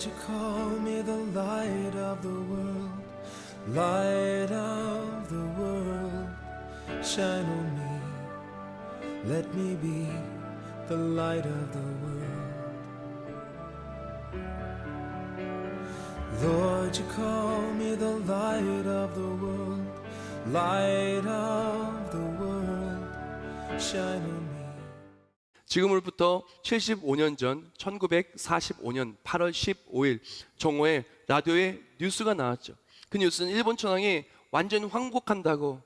Lord, you call me the light of the world, light of the world, shine on me, let me be the light of the world. Lord, you call me the light of the world, light of the world, shine on me. 지금으로부터 75년 전 1945년 8월 15일 정오에 라디오에 뉴스가 나왔죠. 그 뉴스는 일본 천황이 완전 황복한다고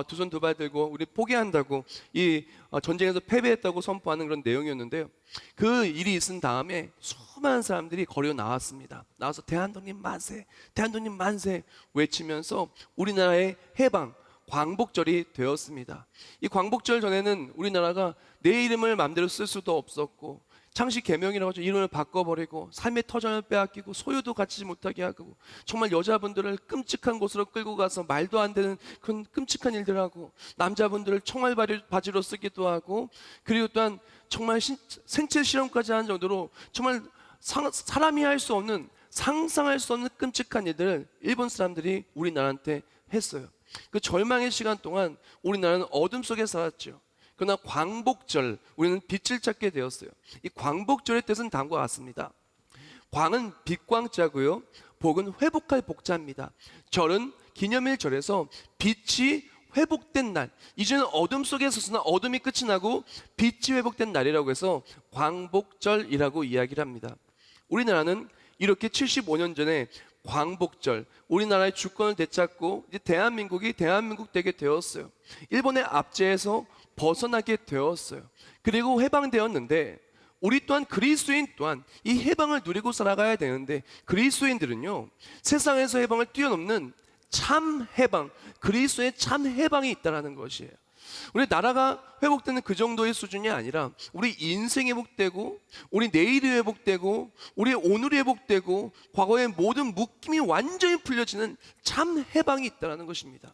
두 손 두 발 들고 우리 포기한다고 이 전쟁에서 패배했다고 선포하는 그런 내용이었는데요. 그 일이 있은 다음에 수많은 사람들이 거리로 나왔습니다. 나와서 대한독립 만세, 대한독립 만세 외치면서 우리나라의 해방 광복절이 되었습니다. 이 광복절 전에는 우리나라가 내 이름을 마음대로 쓸 수도 없었고 창씨 개명이라고 해서 이름을 바꿔버리고 삶의 터전을 빼앗기고 소유도 갖지 못하게 하고 정말 여자분들을 끔찍한 곳으로 끌고 가서 말도 안 되는 그런 끔찍한 일들을 하고 남자분들을 총알 바지로 쓰기도 하고 그리고 또한 정말 생체 실험까지 한 정도로 정말 사람이 할 수 없는 상상할 수 없는 끔찍한 일들을 일본 사람들이 우리나라한테 했어요. 그 절망의 시간 동안 우리나라는 어둠 속에 살았죠. 그러나 광복절, 우리는 빛을 찾게 되었어요. 이 광복절의 뜻은 다음과 같습니다. 광은 빛광자고요, 복은 회복할 복자입니다. 절은 기념일절에서 빛이 회복된 날, 이제는 어둠 속에 있었으나 어둠이 끝이 나고 빛이 회복된 날이라고 해서 광복절이라고 이야기를 합니다. 우리나라는 이렇게 75년 전에 광복절, 우리나라의 주권을 되찾고 이제 대한민국이 대한민국 되게 되었어요. 일본의 압제에서 벗어나게 되었어요. 그리고 해방되었는데 우리 또한 그리스도인 또한 이 해방을 누리고 살아가야 되는데 그리스도인들은요, 세상에서 해방을 뛰어넘는 참 해방, 그리스도의 참 해방이 있다는 것이에요. 우리 나라가 회복되는 그 정도의 수준이 아니라 우리 인생이 회복되고 우리 내일이 회복되고 우리 오늘이 회복되고 과거의 모든 묶임이 완전히 풀려지는 참 해방이 있다는 것입니다.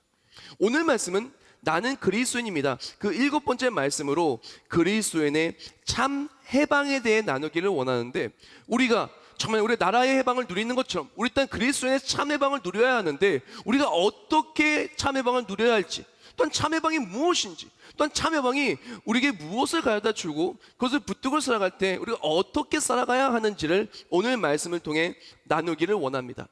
오늘 말씀은 나는 그리스도인입니다. 그 7번째 말씀으로 그리스도인의 참 해방에 대해 나누기를 원하는데, 우리가 정말 우리 나라의 해방을 누리는 것처럼 우리 또한 그리스도인의 참 해방을 누려야 하는데, 우리가 어떻게 참 해방을 누려야 할지, 또한 참 해방이 무엇인지, 또한 참 해방이 우리에게 무엇을 가져다 주고 그것을 붙들고 살아갈 때 우리가 어떻게 살아가야 하는지를 오늘 말씀을 통해 나누기를 원합니다.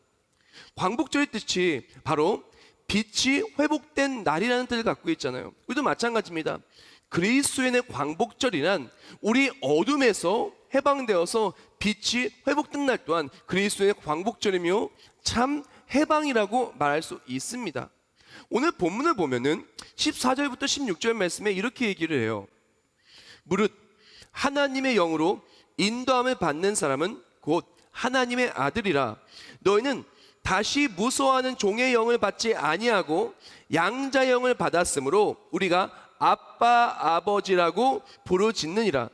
광복절의 뜻이 바로 빛이 회복된 날이라는 뜻을 갖고 있잖아요. 우리도 마찬가지입니다. 그리스도인의 광복절이란 우리 어둠에서 해방되어서 빛이 회복된 날 또한 그리스도인의 광복절이며 참 해방이라고 말할 수 있습니다. 오늘 본문을 보면은 14절부터 16절 말씀에 이렇게 얘기를 해요. 무릇 하나님의 영으로 인도함을 받는 사람은 곧 하나님의 아들이라. 너희는 다시 무서워하는 종의 영을 받지 아니하고 양자의 영을 받았으므로 우리가 아빠 아버지라고 부르짖느니라.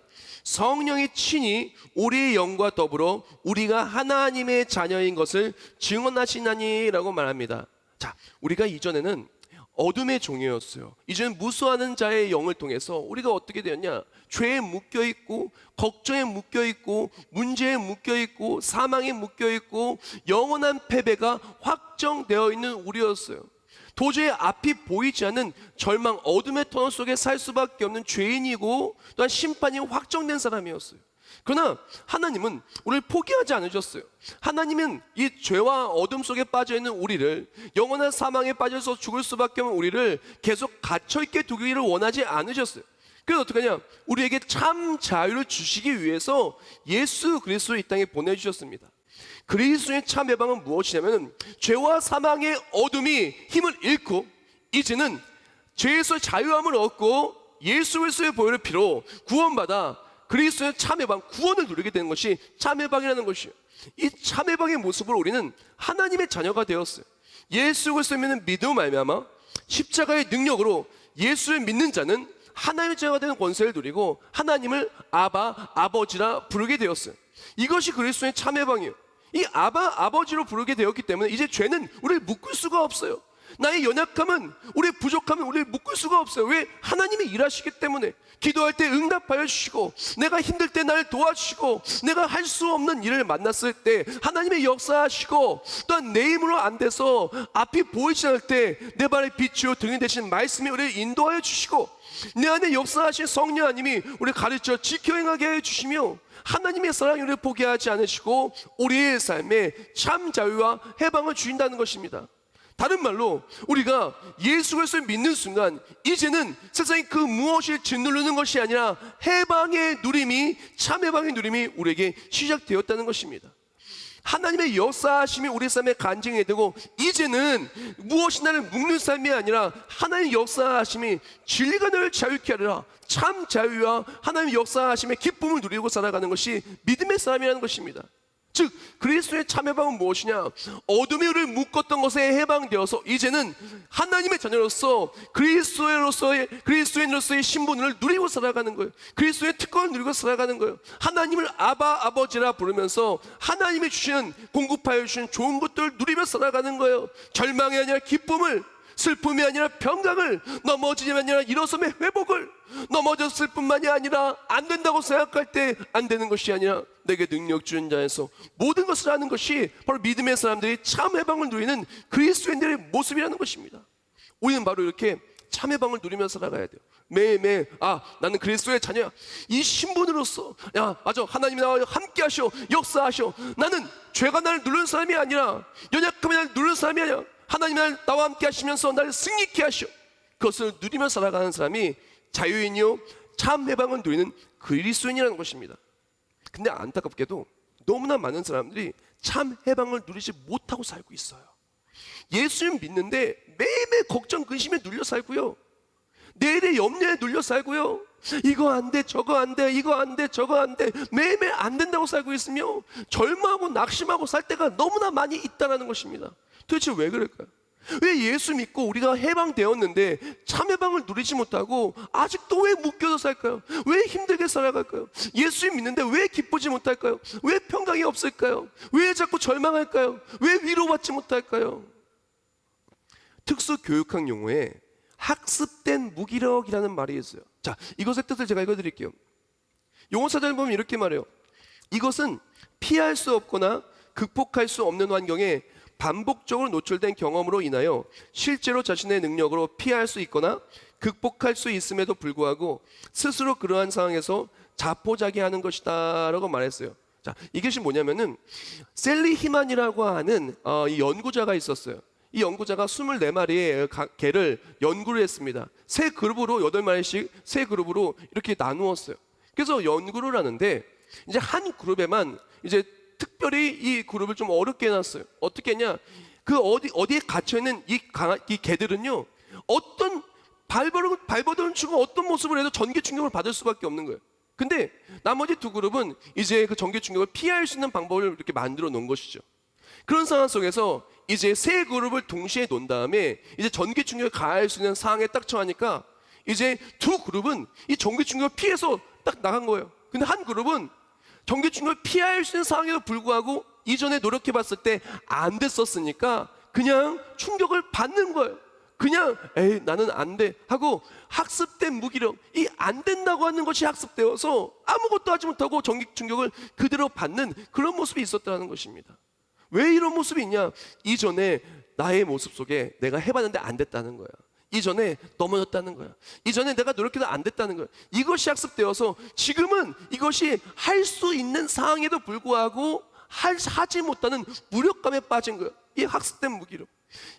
성령이 친히 우리의 영과 더불어 우리가 하나님의 자녀인 것을 증언하시나니라고 말합니다. 자, 우리가 이전에는 어둠의 종이었어요. 이제는 무수하는 자의 영을 통해서 우리가 어떻게 되었냐? 죄에 묶여있고 걱정에 묶여있고 문제에 묶여있고 사망에 묶여있고 영원한 패배가 확정되어 있는 우리였어요. 도저히 앞이 보이지 않는 절망, 어둠의 터널 속에 살 수밖에 없는 죄인이고 또한 심판이 확정된 사람이었어요. 그러나 하나님은 우리를 포기하지 않으셨어요. 하나님은 이 죄와 어둠 속에 빠져있는 우리를, 영원한 사망에 빠져서 죽을 수밖에 없는 우리를 계속 갇혀있게 두기를 원하지 않으셨어요. 그래서 어떻게 하냐? 우리에게 참 자유를 주시기 위해서 예수 그리스도를 이 땅에 보내주셨습니다. 그리스도의 참 해방은 무엇이냐면, 죄와 사망의 어둠이 힘을 잃고 이제는 죄에서 자유함을 얻고 예수 그리스도의 보혈의 피로 구원받아 그리스도의 참 해방, 구원을 누리게 되는 것이 참 해방이라는 것이에요. 이 참 해방의 모습으로 우리는 하나님의 자녀가 되었어요. 예수 그리스도를 믿는 믿음을 말미암아 십자가의 능력으로 예수를 믿는 자는 하나님의 자녀가 되는 권세를 누리고 하나님을 아바, 아버지라 부르게 되었어요. 이것이 그리스도의 참 해방이에요. 이 아바, 아버지로 부르게 되었기 때문에 이제 죄는 우리를 묶을 수가 없어요. 나의 연약함은, 우리의 부족함은 우리를 묶을 수가 없어요. 왜? 하나님이 일하시기 때문에. 기도할 때 응답하여 주시고, 내가 힘들 때 나를 도와주시고, 내가 할 수 없는 일을 만났을 때 하나님의 역사하시고, 또한 내 힘으로 안 돼서 앞이 보이지 않을 때 내 발의 빛이요 등이 되신 말씀이 우리를 인도하여 주시고, 내 안에 역사하신 성령 하나님이 우리를 가르쳐 지켜 행하게 해주시며, 하나님의 사랑이 우리를 포기하지 않으시고 우리의 삶에 참 자유와 해방을 주신다는 것입니다. 다른 말로 우리가 예수 그리스도를 믿는 순간 이제는 세상의 그 무엇이 짓누르는 것이 아니라 해방의 누림이, 참 해방의 누림이 우리에게 시작되었다는 것입니다. 하나님의 역사하심이 우리 삶에 간증이 되고, 이제는 무엇이 나를 묶는 삶이 아니라 하나님의 역사하심이 진리가 너를 자유케 하리라, 참 자유와 하나님의 역사하심의 기쁨을 누리고 살아가는 것이 믿음의 사람이라는 것입니다. 즉 그리스도의 참 해방은 무엇이냐? 어둠이 우리를 묶었던 것에 해방되어서 이제는 하나님의 자녀로서 그리스도인으로서의 신분을 누리고 살아가는 거예요. 그리스도의 특권을 누리고 살아가는 거예요. 하나님을 아버지라 부르면서 하나님이 주시는, 공급하여 주시는 좋은 것들을 누리며 살아가는 거예요. 절망이 아니라 기쁨을, 슬픔이 아니라 평강을, 넘어지지 아니라 일어섬의 회복을, 넘어졌을 뿐만이 아니라 안 된다고 생각할 때 안 되는 것이 아니라 내게 능력 주는 자에서 모든 것을 하는 것이 바로 믿음의 사람들이 참 해방을 누리는 그리스도인들의 모습이라는 것입니다. 우리는 바로 이렇게 참 해방을 누리며 살아가야 돼요. 매일매일 나는 그리스도의 자녀야, 이 신분으로서 맞아, 하나님이 나와 함께 하셔, 역사하셔. 나는 죄가 나를 누르는 사람이 아니라, 연약함이 나를 누르는 사람이 아니라 하나님이 나와 함께 하시면서 나를 승리케 하셔. 그것을 누리며 살아가는 사람이 자유인이요 참 해방을 누리는 그리스도인이라는 것입니다. 근데 안타깝게도 너무나 많은 사람들이 참 해방을 누리지 못하고 살고 있어요. 예수님 믿는데 매일매일 걱정 근심에 눌려 살고요, 내일의 염려에 눌려 살고요, 이거 안 돼, 저거 안 돼, 이거 안 돼, 저거 안 돼, 매일매일 안 된다고 살고 있으며 절망하고 낙심하고 살 때가 너무나 많이 있다는 것입니다. 도대체 왜 그럴까요? 왜 예수 믿고 우리가 해방되었는데 참 해방을 누리지 못하고 아직도 왜 묶여서 살까요? 왜 힘들게 살아갈까요? 예수 믿는데 왜 기쁘지 못할까요? 왜 평강이 없을까요? 왜 자꾸 절망할까요? 왜 위로받지 못할까요? 특수교육학 용어에 학습된 무기력이라는 말이 있어요. 자, 이것의 뜻을 제가 읽어드릴게요. 용어사전을 보면 이렇게 말해요. 이것은 피할 수 없거나 극복할 수 없는 환경에 반복적으로 노출된 경험으로 인하여 실제로 자신의 능력으로 피할 수 있거나 극복할 수 있음에도 불구하고 스스로 그러한 상황에서 자포자기하는 것이다 라고 말했어요. 자, 이것이 뭐냐면은 셀리 히만이라고 하는 이 연구자가 있었어요. 이 연구자가 24마리의 개를 연구를 했습니다. 세 그룹으로 8마리씩 세 그룹으로 이렇게 나누었어요. 그래서 연구를 하는데 이제 한 그룹에만 이제 특별히 이 그룹을 좀 어렵게 해놨어요. 어떻게 했냐? 그 어디에 갇혀있는 이 개들은요, 어떤 발버둥을 치고 어떤 모습을 해도 전기 충격을 받을 수밖에 없는 거예요. 근데 나머지 두 그룹은 이제 그 전기 충격을 피할 수 있는 방법을 이렇게 만들어 놓은 것이죠. 그런 상황 속에서 이제 세 그룹을 동시에 놓은 다음에 이제 전기 충격을 가할 수 있는 상황에 딱 처하니까 이제 두 그룹은 이 전기 충격을 피해서 딱 나간 거예요. 근데 한 그룹은 전기 충격을 피할 수 있는 상황에도 불구하고 이전에 노력해봤을 때 안 됐었으니까 그냥 충격을 받는 거예요. 그냥 에이 나는 안 돼 하고 학습된 무기력, 이 안 된다고 하는 것이 학습되어서 아무것도 하지 못하고 전기 충격을 그대로 받는 그런 모습이 있었다는 것입니다. 왜 이런 모습이 있냐? 이전에 나의 모습 속에 내가 해봤는데 안 됐다는 거야. 이전에 넘어졌다는 거야. 이전에 내가 노력해도 안 됐다는 거야. 이것이 학습되어서 지금은 이것이 할 수 있는 상황에도 불구하고 하지 못하는 무력감에 빠진 거야. 이 학습된 무기력.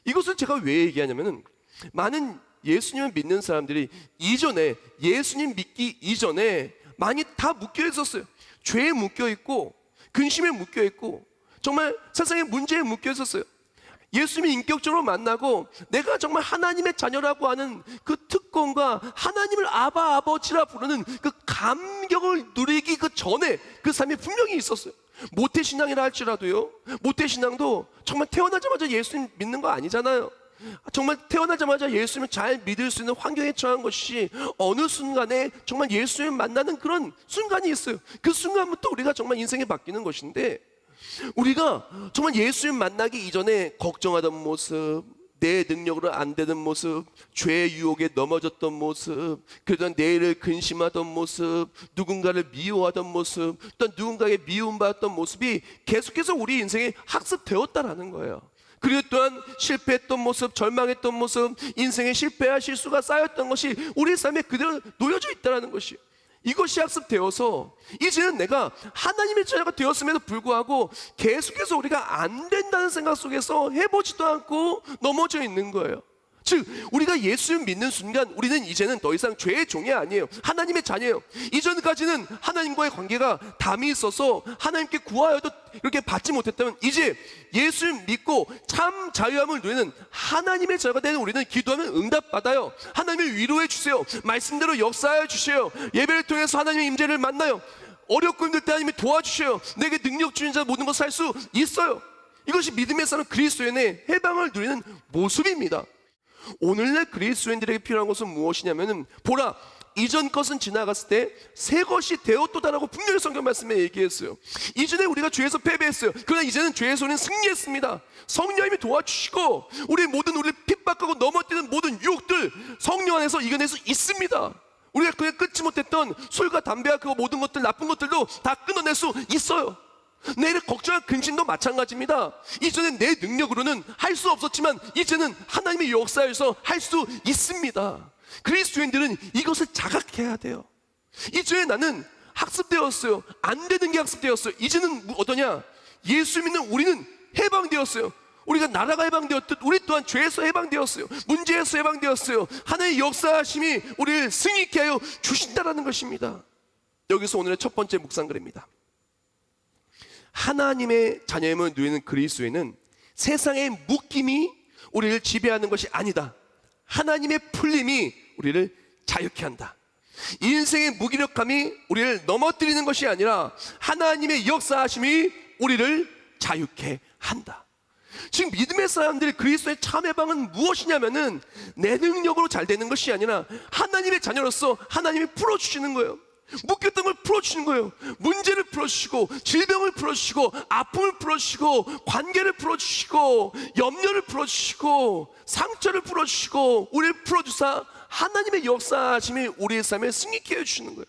이것을 제가 왜 얘기하냐면은 많은 예수님을 믿는 사람들이 이전에, 예수님 믿기 이전에 많이 다 묶여 있었어요. 죄에 묶여 있고 근심에 묶여 있고 정말 세상의 문제에 묶여 있었어요. 예수님이 인격적으로 만나고 내가 정말 하나님의 자녀라고 하는 그 특권과 하나님을 아버지라 부르는 그 감격을 누리기 그 전에 그 삶이 분명히 있었어요. 모태신앙이라 할지라도요, 모태신앙도 정말 태어나자마자 예수님 믿는 거 아니잖아요. 정말 태어나자마자 예수님을 잘 믿을 수 있는 환경에 처한 것이 어느 순간에 정말 예수님 만나는 그런 순간이 있어요. 그 순간부터 우리가 정말 인생이 바뀌는 것인데, 우리가 정말 예수님 만나기 이전에 걱정하던 모습, 내 능력으로 안 되는 모습, 죄의 유혹에 넘어졌던 모습, 그러던 내일을 근심하던 모습, 누군가를 미워하던 모습, 또 누군가에게 미움받았던 모습이 계속해서 우리 인생에 학습되었다라는 거예요. 그리고 또한 실패했던 모습, 절망했던 모습, 인생에 실패와 실수가 쌓였던 것이 우리 삶에 그대로 놓여져 있다는 것이에요. 이것이 학습되어서 이제는 내가 하나님의 자녀가 되었음에도 불구하고 계속해서 우리가 안 된다는 생각 속에서 해보지도 않고 넘어져 있는 거예요. 즉 우리가 예수를 믿는 순간 우리는 이제는 더 이상 죄의 종이 아니에요. 하나님의 자녀예요. 이전까지는 하나님과의 관계가 담이 있어서 하나님께 구하여도 이렇게 받지 못했다면 이제 예수를 믿고 참 자유함을 누리는 하나님의 자녀가 되는 우리는 기도하면 응답받아요. 하나님을 위로해 주세요. 말씀대로 역사하여 주세요. 예배를 통해서 하나님의 임재를 만나요. 어렵고 힘들 때 하나님이 도와주셔요. 내게 능력 주신 자 모든 것을 할 수 있어요. 이것이 믿음의 사람 그리스도인의 해방을 누리는 모습입니다. 오늘날 그리스도인들에게 필요한 것은 무엇이냐면은 보라 이전 것은 지나갔을 때 새 것이 되었도다라고 분명히 성경 말씀에 얘기했어요. 이전에 우리가 죄에서 패배했어요. 그러나 이제는 죄에서 우리는 승리했습니다. 성령님이 도와주시고 우리 모든 우리를 핍박하고 넘어뜨리는 모든 유혹들 성령 안에서 이겨낼 수 있습니다. 우리가 그냥 끊지 못했던 술과 담배와 그 모든 것들 나쁜 것들도 다 끊어낼 수 있어요. 내일을 걱정한 근심도 마찬가지입니다. 이전엔 내 능력으로는 할 수 없었지만 이제는 하나님의 역사에서 할 수 있습니다. 그리스도인들은 이것을 자각해야 돼요. 이전에 나는 학습되었어요. 안 되는 게 학습되었어요. 이제는 어떠냐? 예수 믿는 우리는 해방되었어요. 우리가 나라가 해방되었듯 우리 또한 죄에서 해방되었어요. 문제에서 해방되었어요. 하나님의 역사하심이 우리를 승리케 하여 주신다라는 것입니다. 여기서 오늘의 첫 번째 묵상글입니다. 하나님의 자녀임을 누리는 그리스도인은 세상의 묶임이 우리를 지배하는 것이 아니다. 하나님의 풀림이 우리를 자유케 한다. 인생의 무기력함이 우리를 넘어뜨리는 것이 아니라 하나님의 역사하심이 우리를 자유케 한다. 지금 믿음의 사람들이 그리스도의 참 해방은 무엇이냐면은 내 능력으로 잘 되는 것이 아니라 하나님의 자녀로서 하나님이 풀어주시는 거예요. 묶였던 걸 풀어주시는 거예요. 문제를 풀어주시고 질병을 풀어주시고 아픔을 풀어주시고 관계를 풀어주시고 염려를 풀어주시고 상처를 풀어주시고 우리를 풀어주사 하나님의 역사하심이 우리의 삶에 승리케 해주시는 거예요.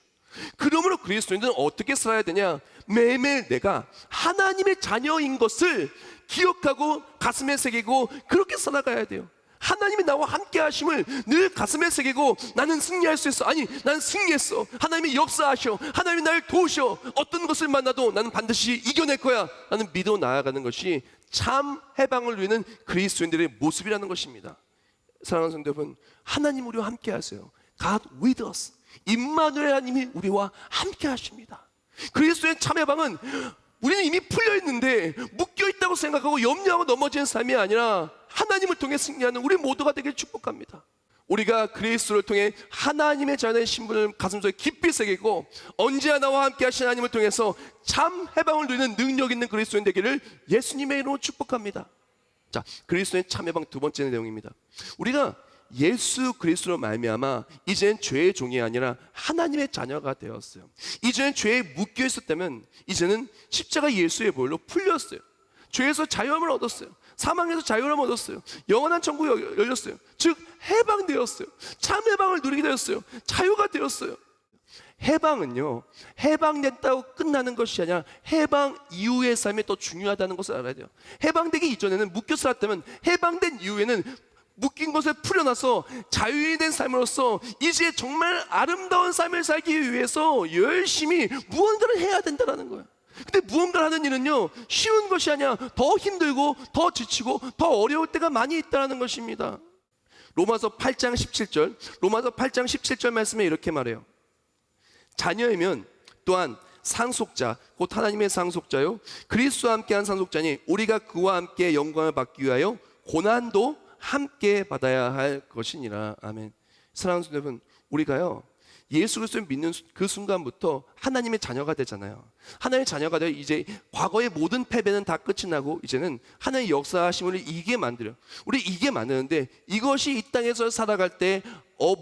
그러므로 그리스도인들은 어떻게 살아야 되냐? 매일매일 내가 하나님의 자녀인 것을 기억하고 가슴에 새기고 그렇게 살아가야 돼요. 하나님이 나와 함께 하심을 늘 가슴에 새기고 나는 승리할 수 있어. 아니 나는 승리했어. 하나님이 역사하셔. 하나님이 나를 도우셔. 어떤 것을 만나도 나는 반드시 이겨낼 거야. 나는 믿어 나아가는 것이 참 해방을 누리는 그리스도인들의 모습이라는 것입니다. 사랑하는 성도 여러분, 하나님 우리와 함께 하세요. God with us. 임마누엘 하나님이 우리와 함께 하십니다. 그리스도의 참 해방은 우리는 이미 풀려 있는데 묶여 있다고 생각하고 염려하고 넘어지는 삶이 아니라 하나님을 통해 승리하는 우리 모두가 되길 축복합니다. 우리가 그리스도를 통해 하나님의 자녀의 신분을 가슴속에 깊이 새기고 언제나 나와 함께 하신 하나님을 통해서 참 해방을 누리는 능력 있는 그리스도인 되기를 예수님의 이름으로 축복합니다. 자, 그리스도의 참 해방 두 번째 내용입니다. 우리가 예수 그리스도로 말미암아 이제는 죄의 종이 아니라 하나님의 자녀가 되었어요. 이전엔 죄에 묶여 있었다면 이제는 십자가 예수의 보혈로 풀렸어요. 죄에서 자유함을 얻었어요. 사망에서 자유함을 얻었어요. 영원한 천국이 열렸어요. 즉 해방되었어요. 참 해방을 누리게 되었어요. 자유가 되었어요. 해방은요, 해방됐다고 끝나는 것이 아니라 해방 이후의 삶이 더 중요하다는 것을 알아야 돼요. 해방되기 이전에는 묶여 살았다면 해방된 이후에는 묶인 것을 풀어놔서 자유인이 된 삶으로서 이제 정말 아름다운 삶을 살기 위해서 열심히 무언가를 해야 된다는 거예요. 근데 무언가를 하는 일은요 쉬운 것이 아니라 더 힘들고 더 지치고 더 어려울 때가 많이 있다는 것입니다. 로마서 8장 17절 말씀에 이렇게 말해요. 자녀이면 또한 상속자 곧 하나님의 상속자요 그리스도와 함께한 상속자니 우리가 그와 함께 영광을 받기 위하여 고난도 함께 받아야 할 것이니라. 아멘. 사랑하는 여러분, 우리가요 예수 그리스도를 믿는 그 순간부터 하나님의 자녀가 되잖아요. 하나님의 자녀가 되어 이제 과거의 모든 패배는 다 끝이 나고 이제는 하나님의 역사하심을 이기게 만들어요. 우리 이기게 만드는데 이것이 이 땅에서 살아갈 때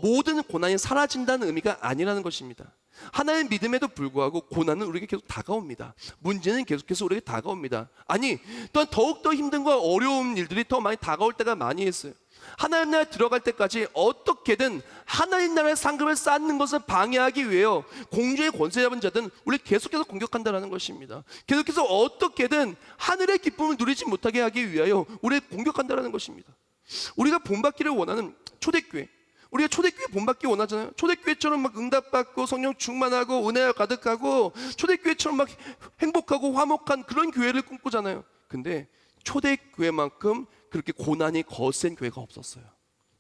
모든 고난이 사라진다는 의미가 아니라는 것입니다. 하나의 믿음에도 불구하고 고난은 우리에게 계속 다가옵니다. 문제는 계속해서 우리에게 다가옵니다. 아니, 또한 더욱더 힘든과 어려운 일들이 더 많이 다가올 때가 많이 있어요. 하나님 나라에 들어갈 때까지 어떻게든 하나님 나라의 상급을 쌓는 것을 방해하기 위해요, 공중의 권세 잡은 자들은 우리 계속해서 공격한다는 것입니다. 계속해서 어떻게든 하늘의 기쁨을 누리지 못하게 하기 위하여 우리를 공격한다는 것입니다. 우리가 본받기를 원하는 초대교회, 우리가 초대교회 본받기 원하잖아요. 초대교회처럼 막 응답받고 성령 충만하고 은혜가 가득하고 초대교회처럼 막 행복하고 화목한 그런 교회를 꿈꾸잖아요. 근데 초대교회만큼 그렇게 고난이 거센 교회가 없었어요.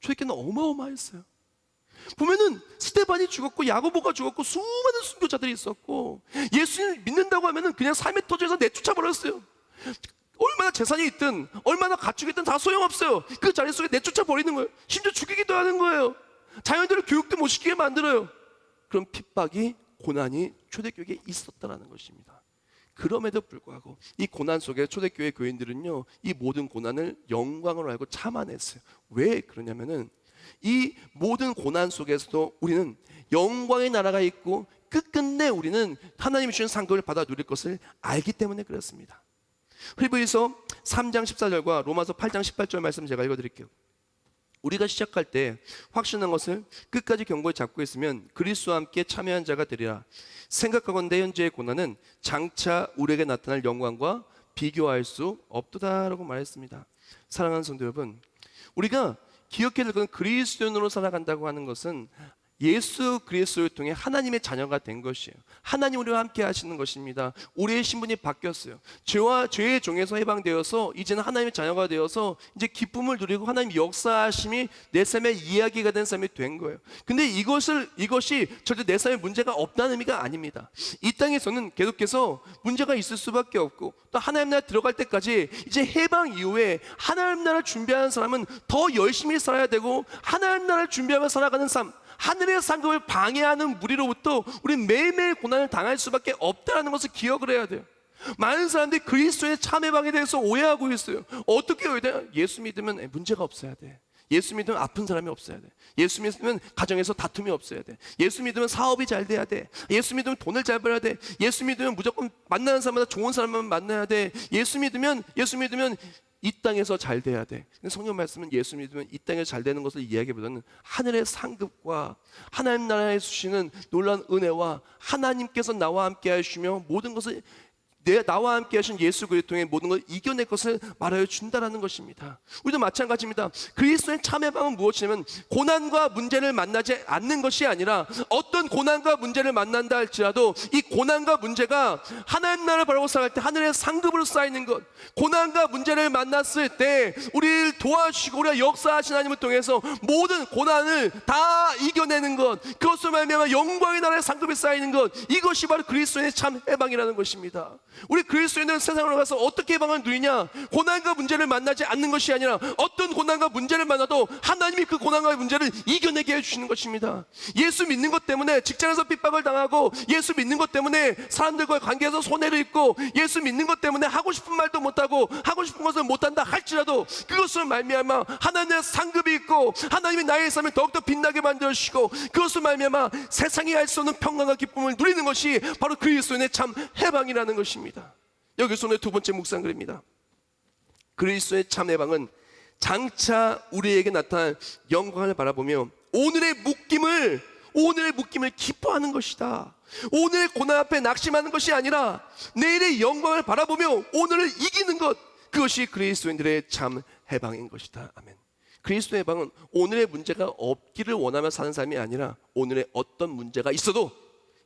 초대교회는 어마어마했어요. 보면은 스데반이 죽었고 야고보가 죽었고 수많은 순교자들이 있었고, 예수님을 믿는다고 하면은 그냥 삶의 터전에서 내쫓아 버렸어요. 얼마나 재산이 있든 얼마나 가축이 있든 다 소용없어요. 그 자리 속에 내쫓아 버리는 거예요. 심지어 죽이기도 하는 거예요. 자녀들을 교육도 못 시키게 만들어요. 그런 핍박이, 고난이 초대교회에 있었다는 것입니다. 그럼에도 불구하고 이 고난 속에 초대교회 교인들은요, 이 모든 고난을 영광으로 알고 참아냈어요. 왜 그러냐면은 이 모든 고난 속에서도 우리는 영광의 나라가 있고 끝끝내 우리는 하나님이 주신 상급을 받아 누릴 것을 알기 때문에 그렇습니다. 히브리서 3장 14절과 로마서 8장 18절 말씀 제가 읽어드릴게요. 우리가 시작할 때 확신한 것을 끝까지 견고히 잡고 있으면 그리스도와 함께 참여한 자가 되리라. 생각하건대 현재의 고난은 장차 우리에게 나타날 영광과 비교할 수 없도다라고 말했습니다. 사랑하는 성도 여러분, 우리가 기억해야 될 것은 그리스도인으로 살아간다고 하는 것은 예수 그리스도를 통해 하나님의 자녀가 된 것이에요. 하나님 우리와 함께 하시는 것입니다. 우리의 신분이 바뀌었어요. 죄의 종에서 해방되어서 이제는 하나님의 자녀가 되어서 이제 기쁨을 누리고 하나님 역사하심이 내 삶의 이야기가 된 삶이 된 거예요. 근데 이것이 절대 내 삶에 문제가 없다는 의미가 아닙니다. 이 땅에서는 계속해서 문제가 있을 수밖에 없고, 또 하나님 나라 들어갈 때까지 이제 해방 이후에 하나님 나라를 준비하는 사람은 더 열심히 살아야 되고, 하나님 나라를 준비하며 살아가는 삶, 하늘의 상급을 방해하는 무리로부터 우리는 매일매일 고난을 당할 수밖에 없다는 것을 기억을 해야 돼요. 많은 사람들이 그리스도의 참 해방에 대해서 오해하고 있어요. 어떻게 오해돼요? 예수 믿으면 문제가 없어야 돼. 예수 믿으면 아픈 사람이 없어야 돼. 예수 믿으면 가정에서 다툼이 없어야 돼. 예수 믿으면 사업이 잘 돼야 돼. 예수 믿으면 돈을 잘 벌어야 돼. 예수 믿으면 무조건 만나는 사람마다 좋은 사람만 만나야 돼. 예수 믿으면 이 땅에서 잘 돼야 돼. 근데 성경 말씀은 예수 믿으면 이 땅에서 잘 되는 것을 이야기보다는 하늘의 상급과 하나님 나라에 주시는 놀라운 은혜와 하나님께서 나와 함께 하시며 모든 것을 나와 함께 하신 예수 그리스도를 통해 모든 걸 이겨낼 것을 말하여 준다라는 것입니다. 우리도 마찬가지입니다. 그리스도의 참 해방은 무엇이냐면 고난과 문제를 만나지 않는 것이 아니라, 어떤 고난과 문제를 만난다 할지라도 이 고난과 문제가 하나님 나라를 바라보고 살아갈 때 하늘의 상급으로 쌓이는 것, 고난과 문제를 만났을 때 우리를 도와주시고 우리가 역사하신 하나님을 통해서 모든 고난을 다 이겨내는 것, 그것으로 말미암아 영광의 나라의 상급이 쌓이는 것, 이것이 바로 그리스도의 참 해방이라는 것입니다. 우리 그리스도인은 세상으로 가서 어떻게 해방을 누리냐? 고난과 문제를 만나지 않는 것이 아니라 어떤 고난과 문제를 만나도 하나님이 그 고난과 문제를 이겨내게 해주시는 것입니다. 예수 믿는 것 때문에 직장에서 핍박을 당하고, 예수 믿는 것 때문에 사람들과의 관계에서 손해를 입고, 예수 믿는 것 때문에 하고 싶은 말도 못하고 하고 싶은 것을 못한다 할지라도 그것을 말미암아 하나님의 상급이 있고 하나님이 나의 삶을 더욱더 빛나게 만들어주시고, 그것을 말미암아 세상이 알 수 없는 평강과 기쁨을 누리는 것이 바로 그리스도인의 참 해방이라는 것입니다. 여기서 오늘 두 번째 묵상글입니다. 그리스도의 참 해방은 장차 우리에게 나타난 영광을 바라보며 오늘의 묶임을 기뻐하는 것이다. 오늘의 고난 앞에 낙심하는 것이 아니라 내일의 영광을 바라보며 오늘을 이기는 것, 그것이 그리스도인들의 참 해방인 것이다. 아멘. 그리스도의 해방은 오늘의 문제가 없기를 원하며 사는 삶이 아니라, 오늘의 어떤 문제가 있어도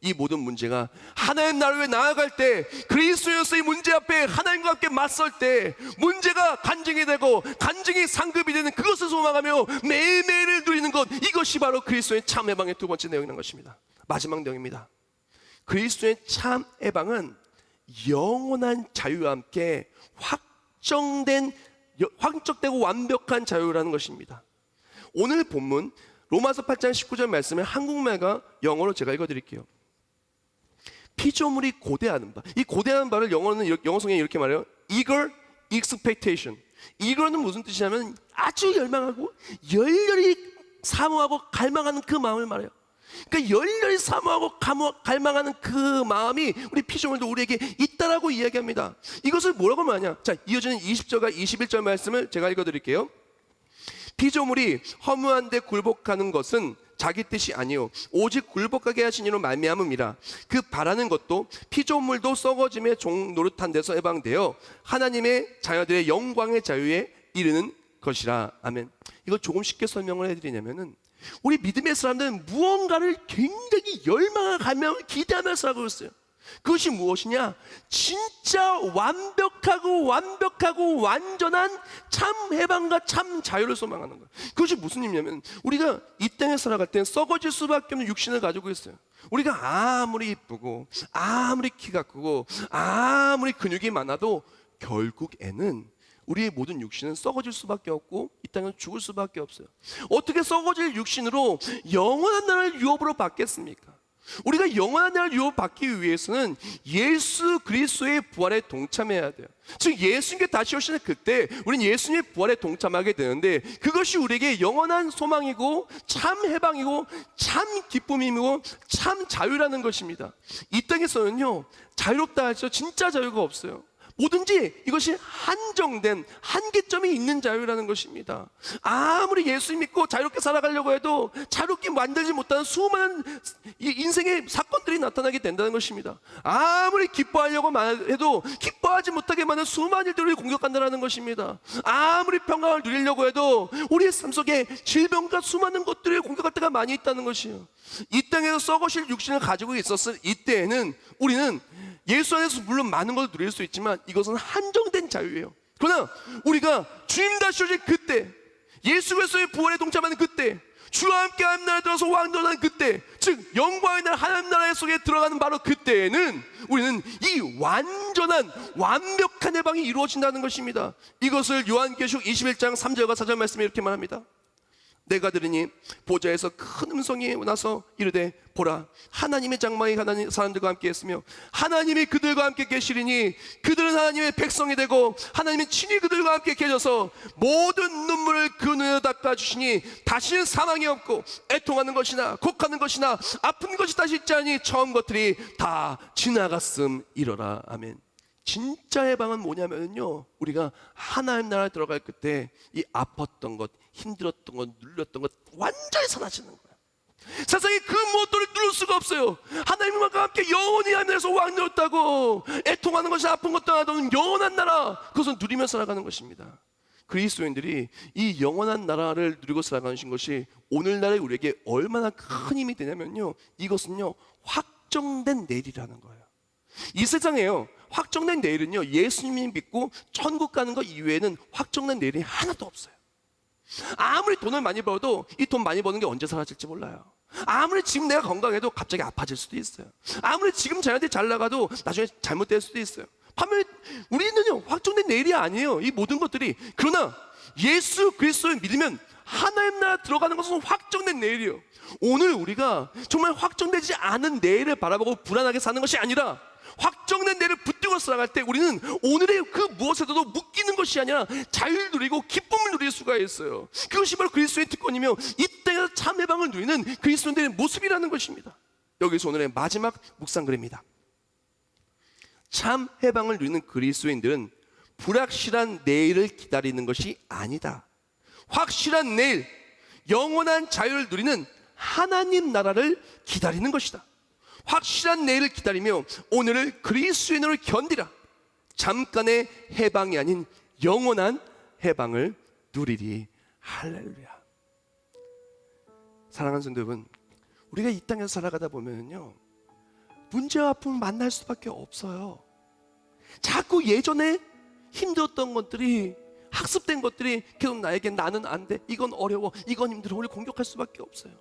이 모든 문제가 하나님 나라에 나아갈 때, 그리스도의 문제 앞에 하나님과 함께 맞설 때 문제가 간증이 되고 간증이 상급이 되는 그것을 소망하며 매일매일을 누리는 것, 이것이 바로 그리스도의 참 해방의 두 번째 내용인 것입니다. 마지막 내용입니다. 그리스도의 참 해방은 영원한 자유와 함께 확정되고 완벽한 자유라는 것입니다. 오늘 본문 로마서 8장 19절 말씀을 한국말과 영어로 제가 읽어드릴게요. 피조물이 고대하는 바, 이 고대하는 바를 영어 성경에 이렇게 말해요. Eager expectation. eager는 무슨 뜻이냐면 아주 열망하고 열렬히 사모하고 갈망하는 그 마음을 말해요. 그러니까 열렬히 사모하고 갈망하는 그 마음이 우리 피조물도 우리에게 있다라고 이야기합니다. 이것을 뭐라고 말하냐? 자, 이어지는 20절과 21절 말씀을 제가 읽어드릴게요. 피조물이 허무한데 굴복하는 것은 자기 뜻이 아니요 오직 굴복하게 하신 이로 말미암음이라. 그 바라는 것도 피조물도 썩어짐의 종 노릇한 데서 해방되어 하나님의 자녀들의 영광의 자유에 이르는 것이라. 아멘. 이걸 조금 쉽게 설명을 해드리냐면은, 우리 믿음의 사람들은 무언가를 굉장히 열망하며 기대하며 살아가고 있어요. 그것이 무엇이냐? 진짜 완벽하고 완전한 참 해방과 참 자유를 소망하는 거예요. 그것이 무슨 의미냐면, 우리가 이 땅에 살아갈 때는 썩어질 수밖에 없는 육신을 가지고 있어요. 우리가 아무리 이쁘고 아무리 키가 크고 아무리 근육이 많아도 결국에는 우리의 모든 육신은 썩어질 수밖에 없고 이 땅에서 죽을 수밖에 없어요. 어떻게 썩어질 육신으로 영원한 나라를 유업으로 받겠습니까? 우리가 영원한 나라를 유업받기 위해서는 예수 그리스도의 부활에 동참해야 돼요. 즉 예수님께 다시 오시는 그때 우리는 예수님의 부활에 동참하게 되는데, 그것이 우리에게 영원한 소망이고 참 해방이고 참 기쁨이고 참 자유라는 것입니다. 이 땅에서는요, 자유롭다 해서 진짜 자유가 없어요. 뭐든지 이것이 한정된 한계점이 있는 자유라는 것입니다. 아무리 예수 믿고 자유롭게 살아가려고 해도 자유롭게 만들지 못하는 수많은 인생의 사건들이 나타나게 된다는 것입니다. 아무리 기뻐하려고 해도 기뻐하지 못하게 만든 수많은 일들을 공격한다는 것입니다. 아무리 평강을 누리려고 해도 우리의 삶 속에 질병과 수많은 것들을 공격할 때가 많이 있다는 것이에요. 이 땅에서 썩어질 육신을 가지고 있었을 이때에는 우리는 예수 안에서 물론 많은 것을 누릴 수 있지만 이것은 한정된 자유예요. 그러나 우리가 주님 다시 오실 그때, 예수 그리스도의 부활에 동참하는 그때, 주와 함께 하나님 나라에 들어서 왕노하는 그때, 즉 영광의 나라 하나님 나라 속에 들어가는 바로 그때에는 우리는 이 완전한 완벽한 해방이 이루어진다는 것입니다. 이것을 요한계시록 21장 3절과 4절 말씀에 이렇게 말합니다. 내가 들으니 보좌에서 큰 음성이 나서 이르되 보라, 하나님의 장막이 하나님 사람들과 함께 했으며 하나님이 그들과 함께 계시리니 그들은 하나님의 백성이 되고 하나님이 친히 그들과 함께 계셔서 모든 눈물을 그 눈에 닦아주시니 다시는 사망이 없고 애통하는 것이나 곡하는 것이나 아픈 것이 다시 있지 않으니 처음 것들이 다 지나갔음이로라. 아멘. 진짜 해방은 뭐냐면요, 우리가 하나님 나라에 들어갈 그때 이 아팠던 것, 힘들었던 것, 눌렸던 것 완전히 사라지는 거야. 세상에 그 무엇들을 누를 수가 없어요. 하나님과 함께 영원히 하늘에서 왕노릇하고 애통하는 것이 아픈 것도 하나도 영원한 나라, 그것은 누리며 살아가는 것입니다. 그리스도인들이 이 영원한 나라를 누리고 살아가는 것이 오늘날의 우리에게 얼마나 큰 힘이 되냐면요, 이것은요 확정된 내일이라는 거예요. 이 세상에요 확정된 내일은요, 예수님이 믿고 천국 가는 것 이외에는 확정된 내일이 하나도 없어요. 아무리 돈을 많이 벌어도 이 돈 많이 버는 게 언제 사라질지 몰라요. 아무리 지금 내가 건강해도 갑자기 아파질 수도 있어요. 아무리 지금 자녀들이 잘 나가도 나중에 잘못될 수도 있어요. 반면에 우리는요 확정된 내일이 아니에요, 이 모든 것들이. 그러나 예수 그리스도를 믿으면 하나님 나라 들어가는 것은 확정된 내일이에요. 오늘 우리가 정말 확정되지 않은 내일을 바라보고 불안하게 사는 것이 아니라 확정된 내일을 붙들고 살아갈 때 우리는 오늘의 그 무엇에도 묶이는 것이 아니라 자유를 누리고 기쁨을 누릴 수가 있어요. 그것이 바로 그리스도의 특권이며 이 땅에서 참 해방을 누리는 그리스도인들의 모습이라는 것입니다. 여기서 오늘의 마지막 묵상글입니다. 참 해방을 누리는 그리스도인들은 불확실한 내일을 기다리는 것이 아니다. 확실한 내일, 영원한 자유를 누리는 하나님 나라를 기다리는 것이다. 확실한 내일을 기다리며 오늘을 그리스도인으로 견디라. 잠깐의 해방이 아닌 영원한 해방을 누리리. 할렐루야. 사랑하는 성도 여러분, 우리가 이 땅에서 살아가다 보면요 문제와 아픔을 만날 수밖에 없어요. 자꾸 예전에 힘들었던 것들이, 학습된 것들이 계속 나에게 나는 안 돼, 이건 어려워, 이건 힘들어, 우리 공격할 수밖에 없어요.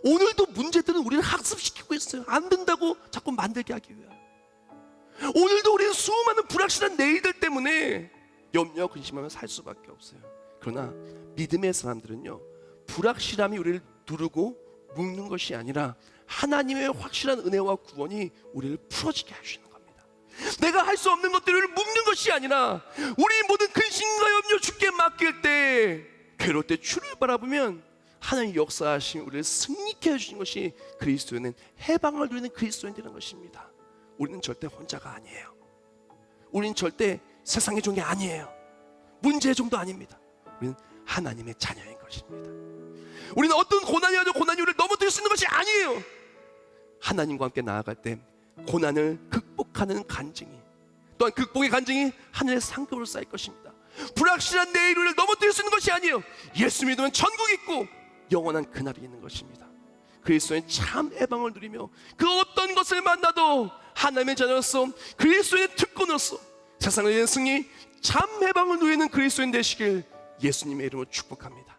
오늘도 문제들은 우리를 학습시키고 있어요. 안 된다고 자꾸 만들게 하기 위하여. 오늘도 우리는 수많은 불확실한 내일들 때문에 염려 근심하며 살 수밖에 없어요. 그러나 믿음의 사람들은요 불확실함이 우리를 누르고 묶는 것이 아니라 하나님의 확실한 은혜와 구원이 우리를 풀어지게 하시는 겁니다. 내가 할 수 없는 것들을 묶는 것이 아니라 우리 모든 근심과 염려 주께 맡길 때, 괴로울 때 주를 바라보면 하나님 역사하신 우리를 승리케 해주신 것이 그리스도인은 해방을 누리는 그리스도인들인 것입니다. 우리는 절대 혼자가 아니에요. 우리는 절대 세상의 종이 아니에요. 문제의 종도 아닙니다. 우리는 하나님의 자녀인 것입니다. 우리는 어떤 고난이 와도 고난이 우리를 넘어뜨릴 수 있는 것이 아니에요. 하나님과 함께 나아갈 때 고난을 극복하는 간증이, 또한 극복의 간증이 하늘의 상급으로 쌓일 것입니다. 불확실한 내일을 넘어뜨릴 수 있는 것이 아니에요. 예수 믿으면 천국이 있고 영원한 그날이 있는 것입니다. 그리스도의 참 해방을 누리며 그 어떤 것을 만나도 하나님의 자녀로서 그리스도의 특권으로서 세상을 이기는 승리, 참 해방을 누리는 그리스도인 되시길 예수님의 이름으로 축복합니다.